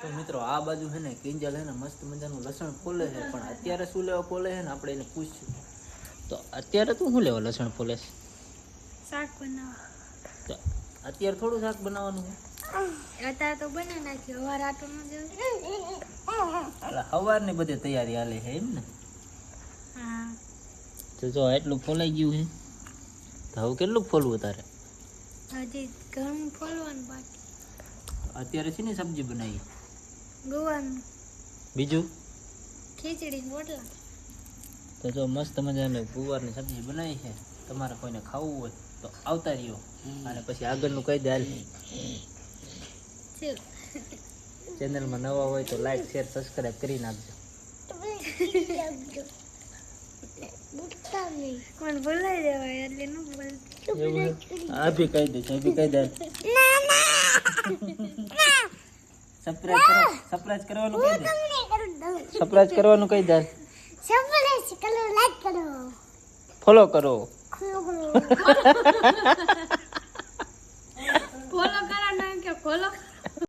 તો મિત્રો આ બાજુ હે ને કિંજલ હે ને મસ્ત મજાનું લસણ ફોલે છે, પણ અત્યારે શું લેવા ફોલે છે ને આપણે એને પૂછ્યું. તો અત્યારે તું શું લેવા લસણ ફોલે છે? શાક બનાવવા. તો અત્યારે થોડું શાક બનાવવાનું છે. અત્યારે તો બની નાખ્યું, હવાર આટો ન દેવું. એટલે સવારની બધી તૈયારી હાલે છે એમ ને? હા. તો જો એટલું ફોલાઈ ગયું છે, તો હવે કેટલું ફોલવું તારે? હજી ઘણું ફોલવાનું બાકી. અત્યારે શેની સબ્જી બનાવી? ગોવાનું. બીજું? ખીચડી રોટલા. તો જો મસ્ત મજાની ગુવારની સબ્જી બનાવી છે. તમારે કોઈને ખાવું હોય તો આવતા રહ્યો, અને પછી આગળનું કહી દે. ચેનલમાં નવા હોય તો લાઈક શેર સબસ્ક્રાઈબ કરી નાખજો. મને બોલાઈ દેવાય એટલે ન બોલ. આ બી કહી દે, આ બી કહી દે. સરપ્રાઈઝ કરવાનું કહી દે. સરપ્રાઈઝ કરવાનું કહી દે. ફોલો કરો. ફોલો કરો ના કે ફોલો